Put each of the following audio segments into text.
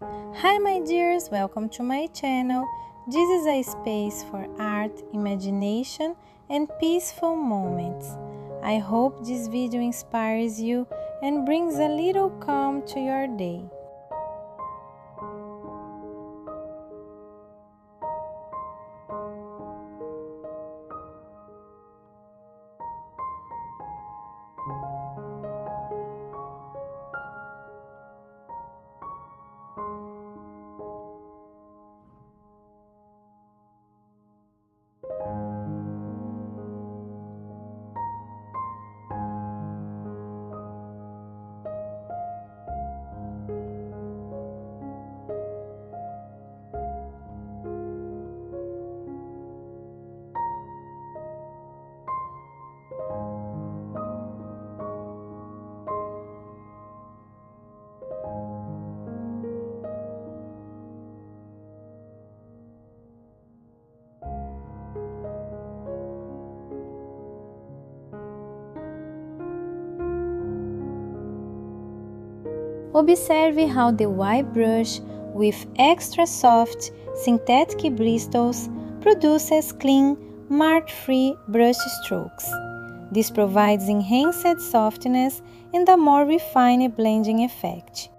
Hi my dears, welcome to my channel. This is a space for art, imagination and peaceful moments. I hope this video inspires you and brings a little calm to your day. Observe how the white brush with extra soft synthetic bristles produces clean, mark-free brush strokes. This provides enhanced softness and a more refined blending effect.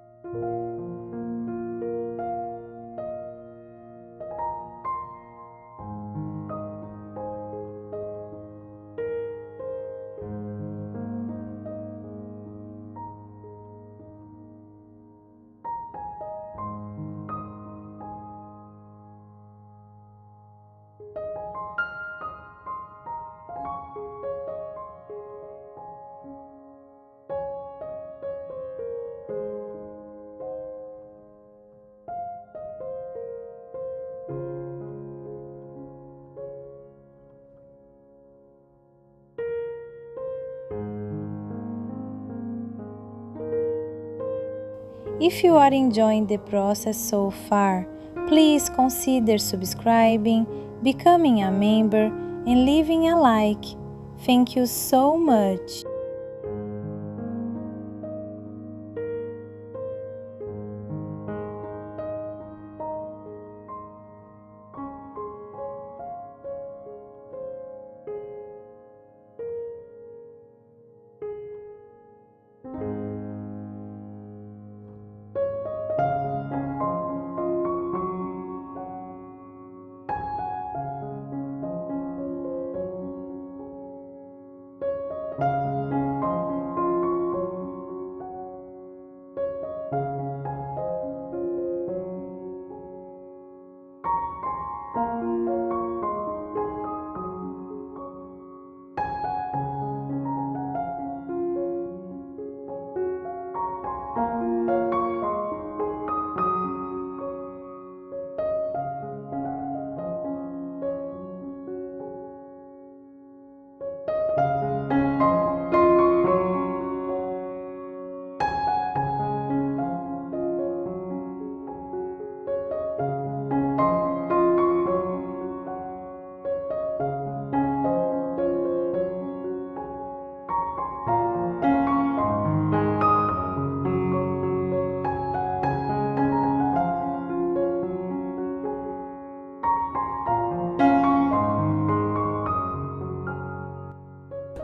If you are enjoying the process so far, please consider subscribing, becoming a member, and leaving a like. Thank you so much!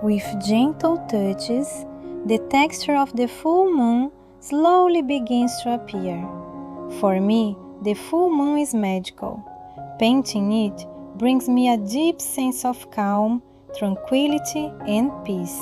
With gentle touches, the texture of the full moon slowly begins to appear. For me, the full moon is magical. Painting it brings me a deep sense of calm, tranquility, and peace.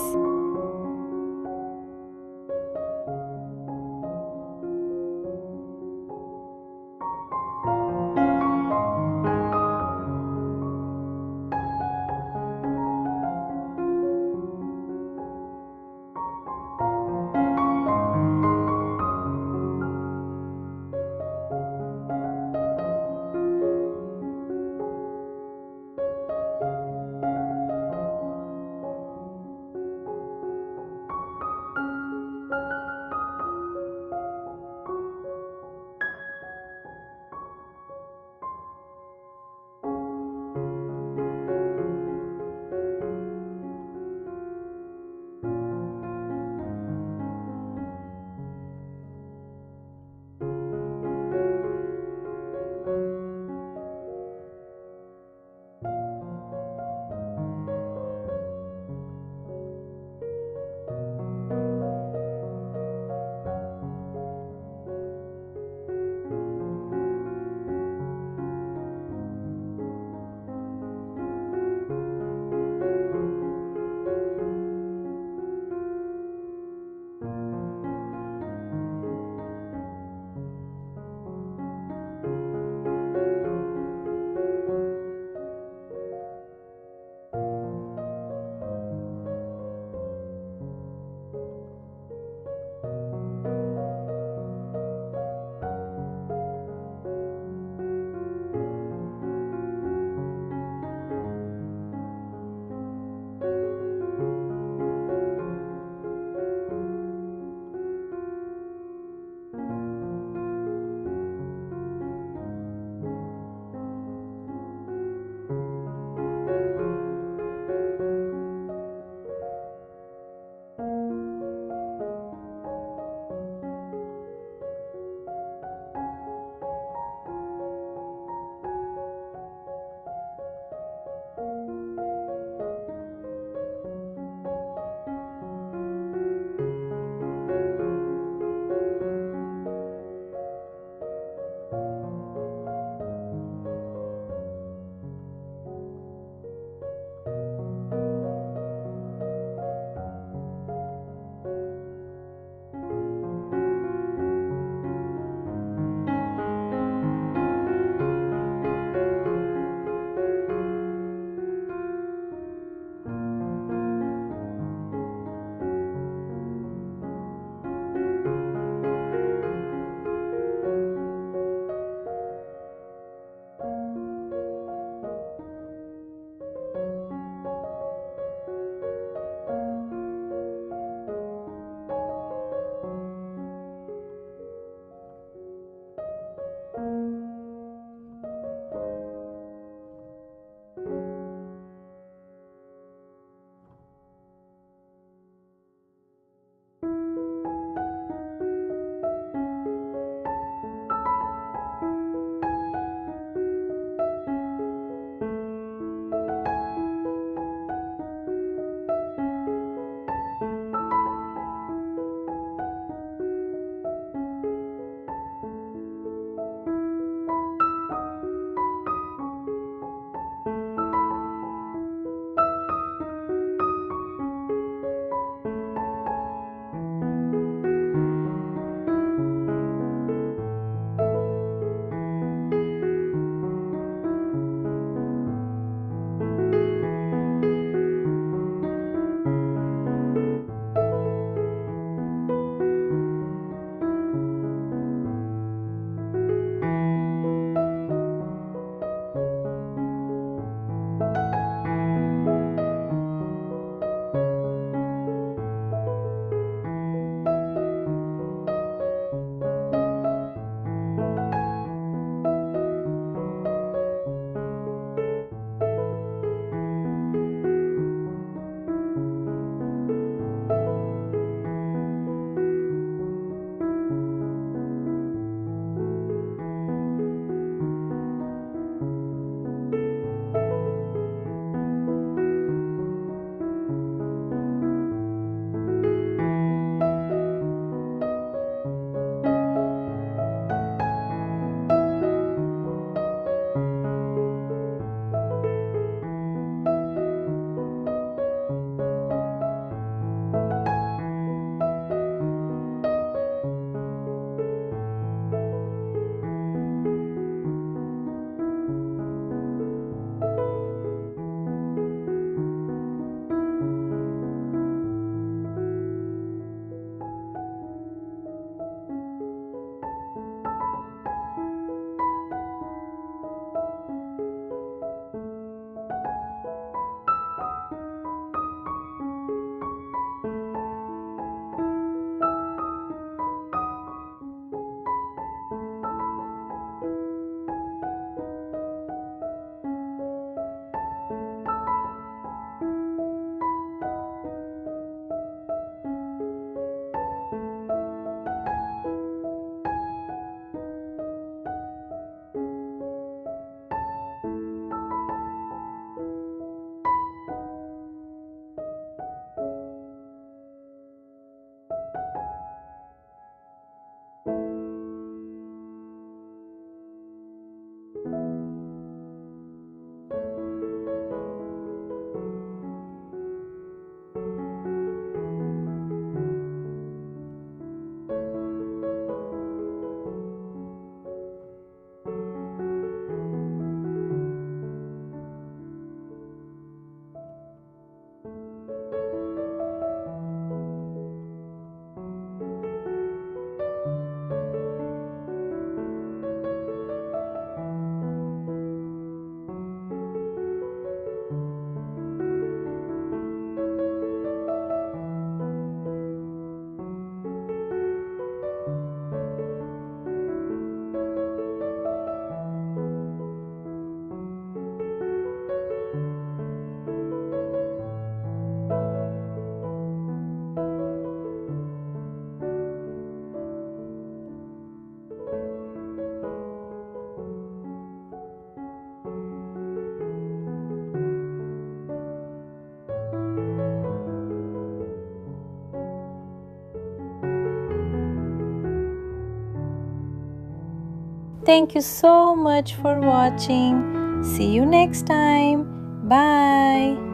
Thank you so much for watching. See you next time. Bye.